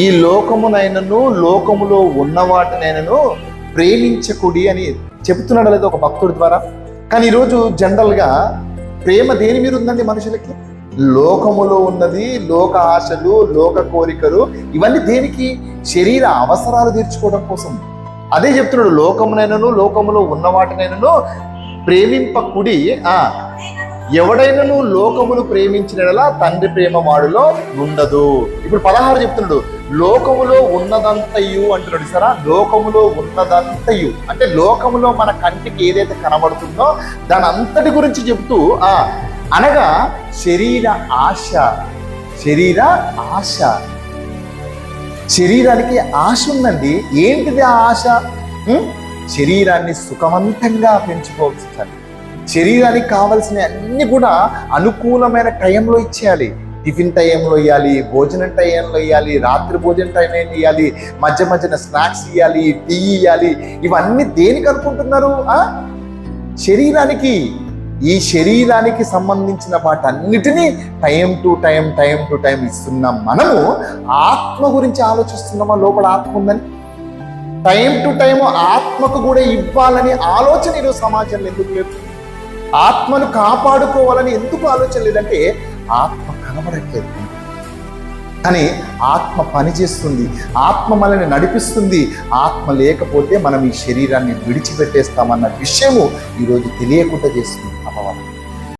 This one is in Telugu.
ఈ లోకమునైనను లోకములో ఉన్న వాటినైనను ప్రేమించకుడి అని చెబుతున్నాడు లేదా ఒక భక్తుడి ద్వారా. కానీ ఈరోజు జనరల్గా ప్రేమ దేని మీద ఉందండి మనుషులకి? లోకములో ఉన్నది, లోక ఆశలు, లోక కోరికలు, ఇవన్నీ దేనికి? శరీర అవసరాలు తీర్చుకోవడం కోసం. అదే చెప్తున్నాడు, లోకమునైనను లోకములో ఉన్న వాటినైనను ప్రేమింపకుడి. ఎవడైనను లోకమును ప్రేమించినలా తండ్రి ప్రేమ వాడిలో ఉండదు. ఇప్పుడు 16 చెప్తున్నాడు, లోకములో ఉన్నదంతయు అంటున్నాడు సరా. లోకములో ఉన్నదంతయు అంటే లోకములో మన కంటికి ఏదైతే కనబడుతుందో దాని అంతటి గురించి చెప్తూ అనగా శరీర ఆశ. శరీర ఆశ, శరీరానికి ఆశ ఉందండి. ఏంటిది ఆ ఆశ? శరీరాన్ని సుఖవంతంగా పెంచుకోవచ్చు. శరీరానికి కావాల్సిన అన్ని కూడా అనుకూలమైన టైంలో ఇచ్చేయాలి. టిఫిన్ టైంలో ఇవ్వాలి, భోజనం టైంలో ఇవ్వాలి, రాత్రి భోజనం టైం ఇవ్వాలి, మధ్య మధ్యన స్నాక్స్ ఇవ్వాలి, టీ ఇవ్వాలి. ఇవన్నీ దేనికి అనుకుంటున్నారు? శరీరానికి. ఈ శరీరానికి సంబంధించిన వాటన్నిటినీ టైం టు టైం ఇస్తున్నాం. మనము ఆత్మ గురించి ఆలోచిస్తున్నామా? లోపల ఆత్మ ఉందని టైం టు టైం ఆత్మకు కూడా ఇవ్వాలని ఆలోచన ఈరోజు సమాజంలో ఎందుకు లేదు? ఆత్మను కాపాడుకోవాలని ఎందుకు ఆలోచన లేదంటే ఆత్మ కనబడట్లేదు. కానీ ఆత్మ పనిచేస్తుంది, ఆత్మ మనల్ని నడిపిస్తుంది. ఆత్మ లేకపోతే మనం ఈ శరీరాన్ని విడిచిపెట్టేస్తామన్న విషయము ఈరోజు తెలియకుండా చేస్తుంది అపవాదం.